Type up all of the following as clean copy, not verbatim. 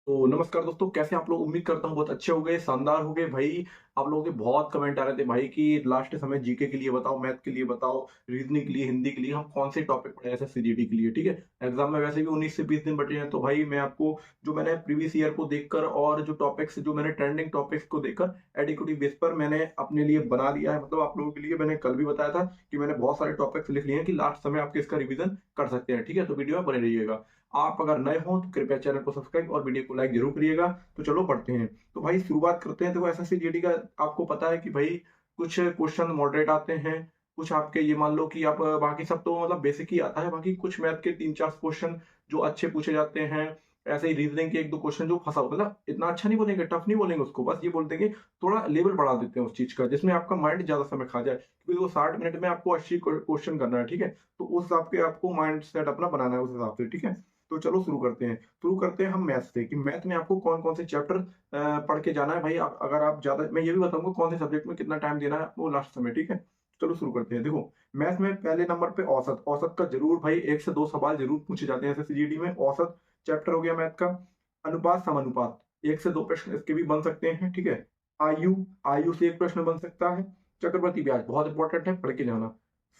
तो नमस्कार दोस्तों, कैसे आप लोग? उम्मीद करता हूँ बहुत अच्छे हो गए, शानदार हो गए भाई। आप लोगों के बहुत कमेंट आ रहे थे भाई कि लास्ट समय जीके के लिए बताओ, मैथ के लिए बताओ, रीजनिंग के लिए, हिंदी के लिए हम कौन से टॉपिक पढ़े ऐसे सीजीडी के लिए। ठीक है, एग्जाम में वैसे भी 19 से 20 दिन बचे हैं, तो भाई मैं आपको जो मैंने प्रीवियस ईयर को देखकर और जो टॉपिक्स जो मैंने ट्रेंडिंग टॉपिक्स को देखकर एडिक्टिव बेस पर मैंने अपने लिए बना लिया है। मतलब आप लोगों के लिए मैंने कल भी बताया था कि मैंने बहुत सारे टॉपिक्स लिख लिए हैं कि लास्ट समय आपके इसका रिवीजन कर सकते हैं। ठीक है, तो वीडियो में बने रहिएगा। आप अगर नए हो तो कृपया चैनल को सब्सक्राइब और वीडियो को लाइक जरूर करिएगा। तो चलो पढ़ते हैं। तो भाई शुरुआत करते हैं। तो एसएससी जीडी का आपको पता है कि भाई कुछ क्वेश्चन मॉडरेट आते हैं, कुछ आपके ये मान लो कि आप बाकी सब तो मतलब बेसिक ही आता है, बाकी कुछ मैथ के 3-4 क्वेश्चन जो अच्छे पूछे जाते हैं। ऐसे ही रीजनिंग के 1-2 क्वेश्चन जो फंसा मतलब इतना अच्छा नहीं बोलेंगे, टफ नहीं बोलेंगे उसको, बस ये बोल देंगे थोड़ा लेवल बढ़ा देते हैं उस चीज का, जिसमें आपका माइंड ज्यादा समय खा जाए, क्योंकि वो 60 मिनट में आपको 80 क्वेश्चन करना है। ठीक है, तो उस हिसाब के आपको माइंड सेट अपना बनाना है उस हिसाब से। ठीक है, तो चलो शुरू करते हैं हम मैथ से कि मैथ में आपको कौन कौन से चैप्टर पढ़ के जाना है भाई। अगर आप ज्यादा, मैं ये भी बताऊंगा कौन से सब्जेक्ट में कितना टाइम देना है आपको लास्ट समय। ठीक है, चलो शुरू करते हैं। देखो, मैथ में पहले नंबर पे औसत, औसत का जरूर भाई 1 से 2 सवाल जरूर पूछे जाते हैं एसएससी में। औसत चैप्टर हो गया मैथ का। अनुपात समानुपात, 1 से 2 प्रश्न इसके भी बन सकते हैं। ठीक है, आयु, आयु से एक प्रश्न बन सकता है। चक्रवृद्धि ब्याज बहुत इंपॉर्टेंट है, पढ़ के जाना।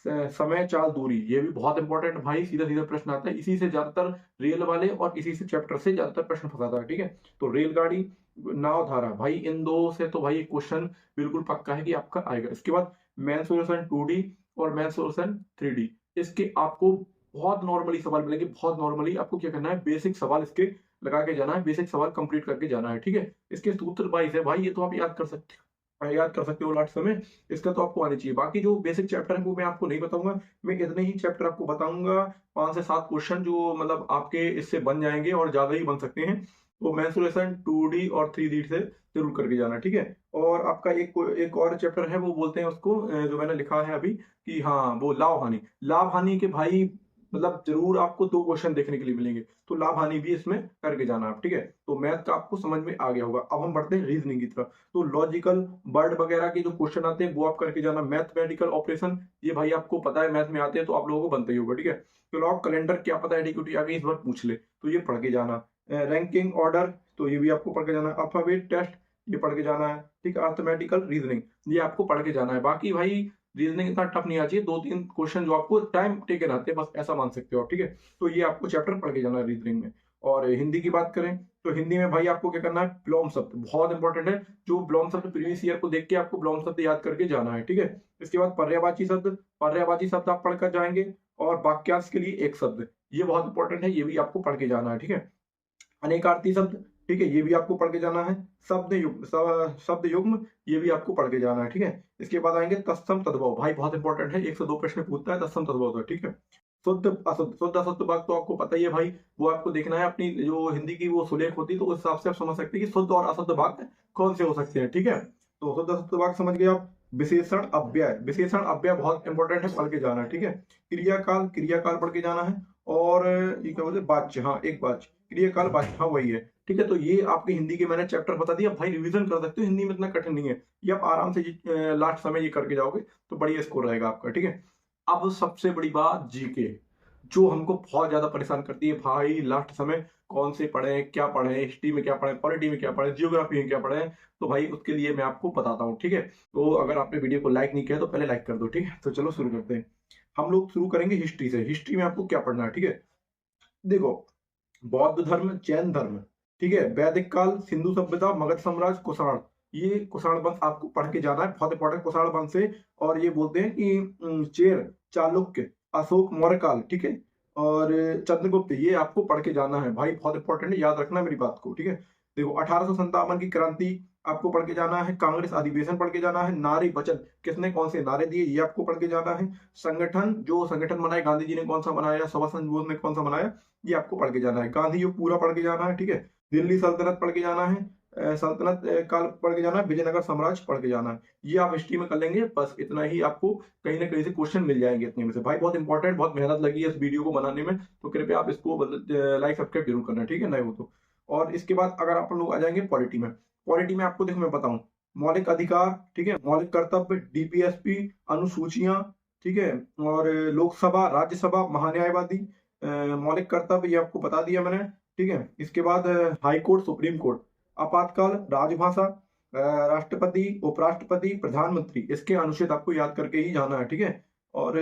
समय चाल दूरी, ये भी बहुत इंपॉर्टेंट भाई, सीधा सीधा प्रश्न आता है इसी से ज्यादातर, रेल वाले और इसी से चैप्टर से ज्यादातर प्रश्न फंसाता है। ठीक है, तो रेलगाड़ी, नाव धारा, भाई इन दो से तो भाई क्वेश्चन बिल्कुल पक्का है कि आपका आएगा। इसके बाद मैन सोल्यूशन 2D और मैन सोल्यूशन 3D, इसके आपको बहुत नॉर्मली सवाल मिलेंगे। बहुत नॉर्मली आपको क्या करना है, बेसिक सवाल इसके लगा के जाना है, बेसिक सवाल कंप्लीट करके जाना है। ठीक है, इसके सूत्र 22 है भाई, ये तो आप याद कर सकते हो लास्ट समय। इसका तो आपको आनी चाहिए। बाकी जो बेसिक चैप्टर है वो मैं आपको नहीं बताऊंगा, मैं इतने ही चैप्टर आपको बताऊंगा। 5 से 7 क्वेश्चन जो मतलब आपके इससे बन जाएंगे और ज्यादा ही बन सकते हैं। तो मेंसुरेशन 2D और 3D से जरूर करके जाना। ठीक है, और आपका एक और चैप्टर है, वो बोलते हैं उसको जो मैंने लिखा है अभी कि हाँ, वो लाभ हानि। लाभ हानि के भाई मतलब जरूर आपको 2 क्वेश्चन देखने के लिए मिलेंगे, तो लाभ हानि भी इसमें करके जाना आप। ठीक है, तो मैथ का आपको समझ में आ गया होगा। अब हम बढ़ते हैं रीजनिंग की तरफ। तो लॉजिकल वर्ड वगैरह के जो क्वेश्चन आते हैं वो आप करके जाना। मैथमेटिकल ऑपरेशन, ये भाई आपको पता है मैथ में आते हैं, तो आप लोगों को बनता ही होगा। ठीक है, क्लॉक कैलेंडर क्या पता है, एडीक्यूटी आ गई इस बार पूछ ले, तो ये पढ़ के जाना। रैंकिंग ऑर्डर, तो ये भी आपको पढ़ के जाना। अल्फाबेट टेस्ट, ये पढ़ के जाना है। ठीक है, अर्थमेटिकल रीजनिंग, ये आपको पढ़ के जाना है। बाकी भाई रीजनिंग इतना टफ नहीं आ चाहिए, 2-3 क्वेश्चन जो आपको टाइम टेकन आते हैं, बस ऐसा मान सकते हो आप। ठीक है, तो ये आपको चैप्टर पढ़ के जाना है रीजनिंग में। और हिंदी की बात करें तो हिंदी में भाई आपको क्या करना है, विलोम शब्द बहुत इंपॉर्टेंट है। जो विलोम शब्द प्रीवियस ईयर को देख के आपको विलोम शब्द याद करके जाना है। ठीक है, इसके बाद पर्यायवाची शब्द, पर्यायवाची शब्द आप पढ़कर जाएंगे। और वाक्यांश के लिए एक शब्द, ये बहुत इंपॉर्टेंट है, ये भी आपको पढ़ के जाना है। ठीक है, अनेकार्थी शब्द, ठीक है, ये भी आपको पढ़ के जाना है। शब्द युग्म, ये भी आपको पढ़ के जाना है। ठीक है, इसके बाद आएंगे तत्सम तद्भव, भाई बहुत इंपॉर्टेंट है, 1 से 2 प्रश्न पूछता है तत्सम तद्भव से। ठीक है, शुद्ध अशुद्ध, शुद्ध अशुद्ध बात तो आपको पता ही है भाई, वो आपको देखना है अपनी जो हिंदी की वो सुलेख होती है, तो उस हिसाब से आप समझ सकते हैं कि शुद्ध और अशुद्ध वाक्य कौन से हो सकते हैं। ठीक है, तो शुद्ध अशुद्ध वाक्य समझ गए आप। विशेषण अव्यय, विशेषण अव्यय बहुत इंपॉर्टेंट है, पढ़ के जाना है। ठीक है, क्रियाकाल, क्रियाकाल पढ़ के जाना है। और ये क्या बोलते हैं, वाच्य, हाँ एक वाच्य, क्रियाकाल वाच्य, हाँ वही है। ठीक है, तो ये आपके हिंदी के मैंने चैप्टर बता दिया भाई, रिवीजन कर सकते हो, हिंदी में इतना कठिन नहीं है, ये आप आराम से लास्ट समय ये करके जाओगे तो बढ़िया स्कोर रहेगा आपका। ठीक है, अब सबसे बड़ी बात जीके, जो हमको बहुत ज्यादा परेशान करती है भाई लास्ट समय, कौन से पढ़े, क्या पढ़े, हिस्ट्री में क्या पढ़े, पॉलिटी में क्या पढ़े, जियोग्राफी में क्या पढ़े। तो भाई उसके लिए मैं आपको बताता हूँ। ठीक है, तो अगर आपने वीडियो को लाइक नहीं किया तो पहले लाइक कर दो। ठीक है, तो चलो शुरू करते हैं। हम लोग शुरू करेंगे हिस्ट्री से। हिस्ट्री में आपको क्या पढ़ना है, ठीक है, देखो, बौद्ध धर्म, जैन धर्म, ठीक है, वैदिक काल, सिंधु सभ्यता, मगध साम्राज्य, कुषाण, ये कुषाण वंश आपको पढ़ के जाना है, बहुत इंपॉर्टेंट कुषाण वंश से। और ये बोलते हैं कि चेर, चालुक्य, अशोक मौर्य काल, ठीक है, और चंद्रगुप्त, ये आपको पढ़ के जाना है भाई, बहुत इंपॉर्टेंट है, याद रखना मेरी बात को। ठीक है, देखो 1857 की क्रांति आपको पढ़ के जाना है। कांग्रेस अधिवेशन पढ़ के जाना है। नारे वचन, किसने कौन से नारे दिए, ये आपको पढ़ के जाना है। संगठन, जो संगठन बनाए गांधी जी ने कौन सा बनाया, सुभाष चंद्र बोस ने कौन सा बनाया, ये आपको पढ़ के जाना है। गांधी युग पूरा पढ़ के जाना है। ठीक है, दिल्ली सल्तनत पढ़ के जाना है। सल्तनत काल पढ़ के जाना है। विजयनगर साम्राज्य पढ़ के जाना है। ये आप हिस्ट्री में कर लेंगे, बस इतना ही आपको कहीं ना कहीं से क्वेश्चन मिल जाएंगे इतने में से भाई। बहुत इंपॉर्टेंट, बहुत मेहनत लगी है इस वीडियो को बनाने में, तो कृपया आप इसको लाइक सब्सक्राइब जरूर करना, ठीक है, नए हो तो। और इसके बाद अगर आप लोग आ जाएंगे पॉलिटी में, पॉलिटी में आपको देखो मैं बताऊं, मौलिक अधिकार, ठीक है, मौलिक कर्तव्य, डीपीएसपी, अनुसूचियां, ठीक है, और लोकसभा, राज्यसभा, महान्यायवादी, मौलिक कर्तव्य ये आपको बता दिया मैंने। ठीक है। इसके बाद हाई कोर्ट, सुप्रीम कोर्ट, आपातकाल, राजभाषा, राष्ट्रपति, उपराष्ट्रपति, प्रधानमंत्री, इसके अनुच्छेद आपको याद करके ही जाना है, ठीक है। और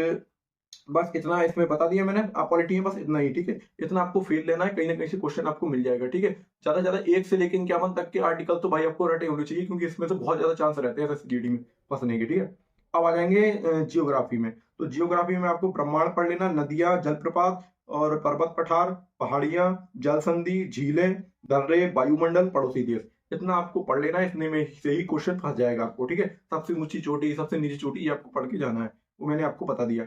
बस इतना इसमें बता दिया मैंने, आप पॉलिटी में बस इतना ही, ठीक है। इतना आपको फेल लेना है, कहीं ना कहीं से क्वेश्चन आपको मिल जाएगा, ठीक है। ज्यादा से ज्यादा 1 से लेकर 51 तक के आर्टिकल तो भाई आपको रटे होने चाहिए, क्योंकि इसमें तो बहुत ज्यादा चांस रहते हैं एसएससीजीडी में फंसने के, ठीक है। अब आ जाएंगे जियोग्राफी में। तो जियोग्राफी में आपको ब्रह्मांड पढ़ लेना, नदियां, जलप्रपात और पर्वत पठार, पहाड़ियां, जल संधि, झीलें, दर्रे, वायुमंडल, पड़ोसी देश, इतना आपको पढ़ लेना है। इतने में से ही क्वेश्चन फंस जाएगा आपको, ठीक है। सबसे ऊंची चोटी, सबसे नीची चोटी, ये आपको पढ़ के जाना है, वो मैंने आपको बता दिया।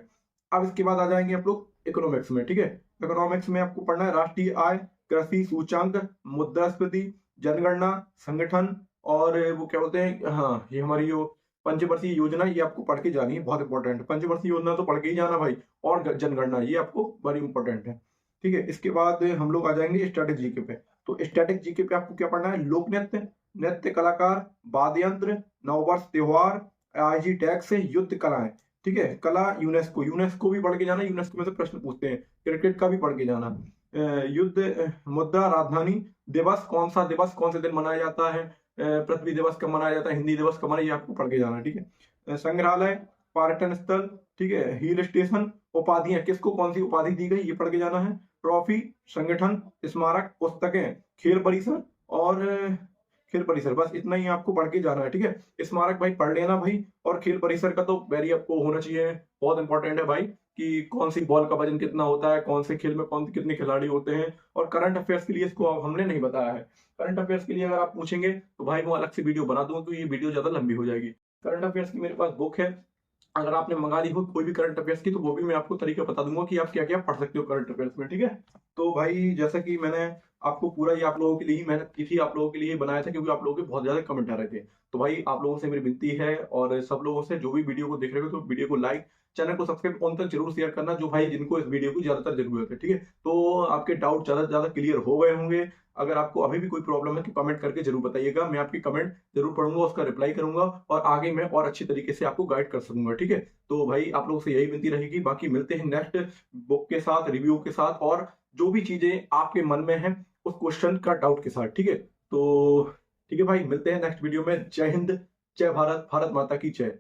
अब इसके बाद आ जाएंगे आप लोग इकोनॉमिक्स में, ठीक है। इकोनॉमिक्स में आपको पढ़ना है राष्ट्रीय आय, कृषि सूचांक, मुद्रास्फीति, जनगणना, संगठन, और वो क्या बोलते हैं, हाँ, ये हमारी जो पंचवर्षीय योजना, ये आपको पढ़ के जानी है, बहुत इंपॉर्टेंट। पंचवर्षीय योजना तो पढ़ के ही जाना भाई, और जनगणना, ये आपको बड़ी इंपॉर्टेंट है, ठीक है। इसके बाद हम लोग आ जाएंगे स्टैटिक जीके पे। तो स्टैटिक जीके पे आपको क्या पढ़ना है, लोक नृत्य, नृत्य कलाकार, वाद्य यंत्र, नववर्ष त्योहार, आईजी टैक्स, युद्ध कलाएं, ठीक है। कला, यूनेस्को, यूनेस्को भी पढ़ के जाना, यूनेस्को में से प्रश्न पूछते हैं। क्रिकेट का भी पढ़ के जाना। युद्ध, मुद्रा, राजधानी, दिवस, कौन सा दिवस कौन से दिन मनाया जाता है, पृथ्वी दिवस कब मनाया जाता है, हिंदी दिवस कब मनाया, ये आपको पढ़ के जाना, ठीक है। संग्रहालय, पर्यटन स्थल, ठीक है, हिल स्टेशन, उपाधियां, किसको कौन सी उपाधि दी गई, ये पढ़ के जाना है। ट्रॉफी, संगठन, स्मारक, पुस्तकें, खेल परिसर, और खेल परिसर, बस इतना ही आपको पढ़ के जाना है, ठीक है। स्मारक भाई पढ़ लेना भाई, और खेल परिसर का तो वेरी आपको होना चाहिए, बहुत इंपॉर्टेंट है भाई, कि कौन सी बॉल का वजन कितना होता है, कौन से खेल में कौन कितने खिलाड़ी होते हैं। और करंट अफेयर्स के लिए इसको अब हमने नहीं बताया है। करंट अफेयर्स के लिए अगर आप पूछेंगे तो भाई मैं अलग से वीडियो बना दूंगा, तो ये वीडियो ज्यादा लंबी हो जाएगी। करंट अफेयर्स की मेरे पास बुक है, अगर आपने मंगा ली हो कोई भी करंट अफेयर्स की, तो वो भी मैं आपको तरीका बता दूंगा कि आप क्या क्या पढ़ सकते हो करंट अफेयर्स में, ठीक है। तो भाई जैसा कि मैंने आपको पूरा ये आप लोगों के लिए ही मेहनत की थी, आप लोगों के लिए ही बनाया था, क्योंकि आप लोगों के बहुत ज्यादा कमेंट आ रहे थे। तो भाई आप लोगों से मेरी विनती है, और सब लोगों से, जो भी वीडियो को देख रहे हो, तो वीडियो को लाइक, चैनल को सब्सक्राइब उन तक जरूर शेयर करना, जो भाई जिनको इस वीडियो की ज्यादातर जरूरत है, ठीक है। तो आपके डाउट ज्यादा से ज्यादा क्लियर हो गए होंगे। अगर आपको अभी भी कोई प्रॉब्लम है तो कमेंट करके जरूर बताइएगा, मैं आपकी कमेंट जरूर पढ़ूंगा, उसका रिप्लाई करूंगा, और आगे मैं और अच्छी तरीके से आपको गाइड कर सकूंगा, ठीक है। तो भाई आप लोगों से यही विनती रहेगी, बाकी मिलते हैं नेक्स्ट बुक के साथ, रिव्यू के साथ, और जो भी चीजें आपके मन में है उस क्वेश्चन का डाउट के साथ, ठीक है। तो ठीक है भाई, मिलते हैं नेक्स्ट वीडियो में। जय हिंद, जय भारत, भारत माता की जय।